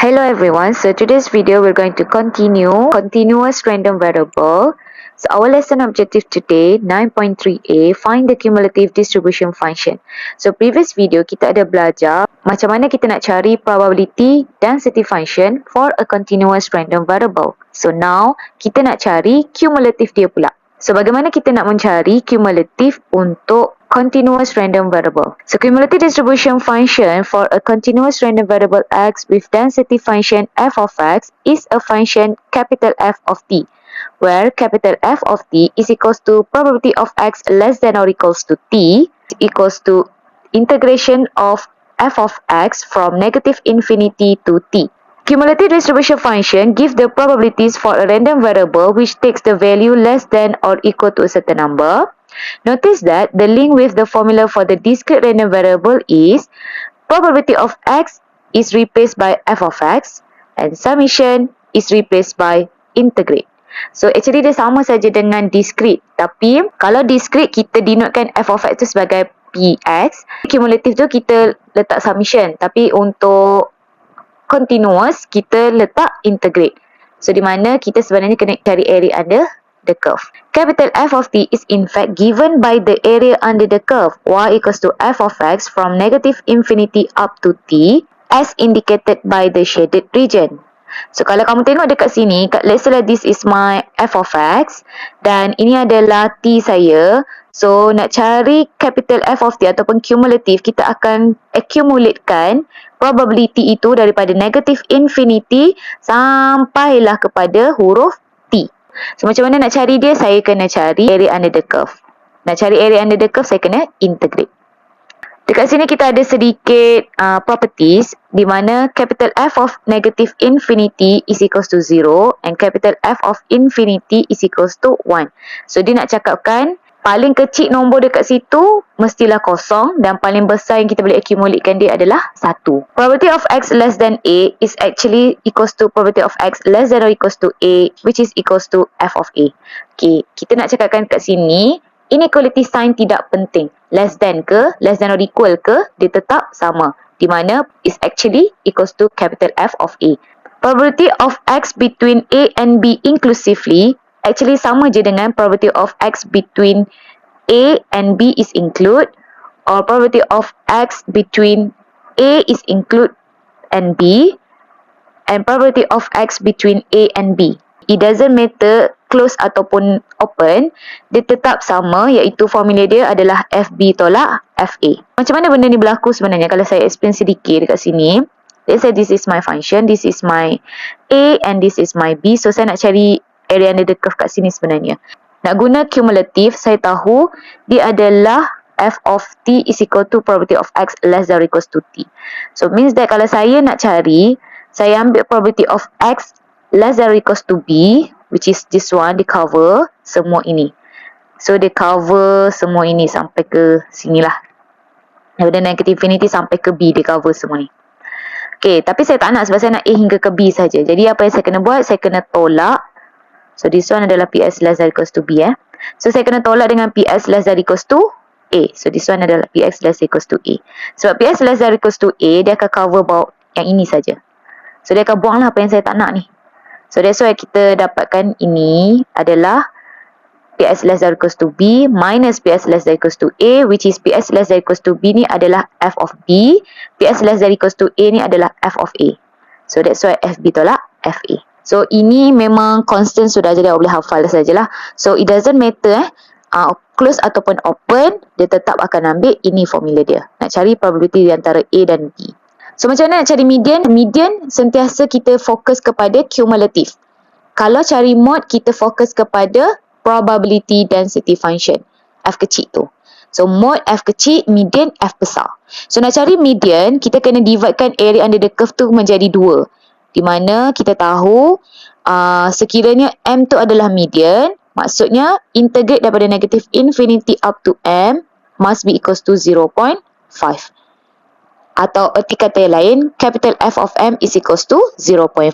Hello everyone, so today's video we're going to continue continuous random variable. So our lesson objective today 9.3a, find the cumulative distribution function. So previous video kita ada belajar macam mana kita nak cari probability density function for a continuous random variable. So now kita nak cari cumulative dia pula. So bagaimana kita nak mencari cumulative untuk continuous random variable? So cumulative distribution function for a continuous random variable x with density function f of x is a function capital F of t, where capital F of t is equals to probability of x less than or equals to t equals to integration of f of x from negative infinity to t. Cumulative distribution function gives the probabilities for a random variable which takes the value less than or equal to a certain number. Notice that the link with the formula for the discrete random variable is probability of x is replaced by f of x and summation is replaced by integrate. So actually dia sama saja dengan discrete, tapi kalau discrete kita denotekan f of x tu sebagai px, cumulative tu kita letak summation, tapi untuk continuous kita letak integrate. So di mana kita sebenarnya kena cari area under the curve. Capital F of t is in fact given by the area under the curve y equals to f of x from negative infinity up to t as indicated by the shaded region. So kalau kamu tengok dekat sini, let's say this is my f of x dan ini adalah t saya. So nak cari capital F of t ataupun cumulative, kita akan accumulatekan probability itu daripada negative infinity sampailah kepada huruf t. So macam mana nak cari dia? Saya kena cari area under the curve. Nak cari area under the curve, saya kena integrate. Dekat sini kita ada sedikit properties di mana capital F of negative infinity is equals to 0 and capital F of infinity is equals to 1. So dia nak cakapkan paling kecil nombor dekat situ mestilah kosong dan paling besar yang kita boleh accumulatekan dia adalah 1. Probability of x less than a is actually equals to probability of x less than or equals to a, which is equals to f of a. Okay, kita nak cakapkan kat sini inequality sign tidak penting. Less than ke, less than or equal ke, dia tetap sama. Di mana is actually equals to capital F of a. Probability of x between a and b inclusively actually sama je dengan probability of x between a and b is include, or probability of x between a is include and b, and probability of x between a and b. It doesn't matter close ataupun open, dia tetap sama, iaitu formula dia adalah FB tolak FA. Macam mana benda ni berlaku sebenarnya? Kalau saya explain sedikit dekat sini, let's say this is my function, this is my A and this is my B. So saya nak cari area under the curve kat sini sebenarnya. Nak guna cumulative, saya tahu dia adalah f of t is equal to probability of x less than or equals to t. So means that kalau saya nak cari, saya ambil probability of x less than or equals to b, which is this one, dia cover semua ini. So dia cover semua ini sampai ke sinilah. Daripada negative infinity sampai ke b, dia cover semua ni. Okay, tapi saya tak nak sebab saya nak a hingga ke b saja. Jadi apa yang saya kena buat? Saya kena tolak. So this one adalah ps less than or equals to b. So saya kena tolak dengan ps less than or equals to a. So this one adalah px less than or equals to a. Sebab ps less than or equals to a, dia akan cover about yang ini saja. So dia akan buanglah apa yang saya tak nak ni. So that's why kita dapatkan ini adalah ps less than or equals to b minus ps less than or equals to a, which is ps less than or equals to b ni adalah f of b, ps less than or equals to a ni adalah f of a. So that's why fb tolak fa. So ini memang constant sudah, jadi boleh hafal sajalah. So it doesn't matter close ataupun open, dia tetap akan ambil ini formula dia. Nak cari probability di antara a dan b. So macam mana nak cari median? Median sentiasa kita fokus kepada cumulative. Kalau cari mode, kita fokus kepada probability density function, f kecil tu. So mode f kecil, median f besar. So nak cari median, kita kena dividekan area under the curve tu menjadi 2. Di mana kita tahu sekiranya m tu adalah median, maksudnya integrate daripada negative infinity up to m must be equals to 0.5. Atau erti kata yang lain, capital F of m is equals to 0.5.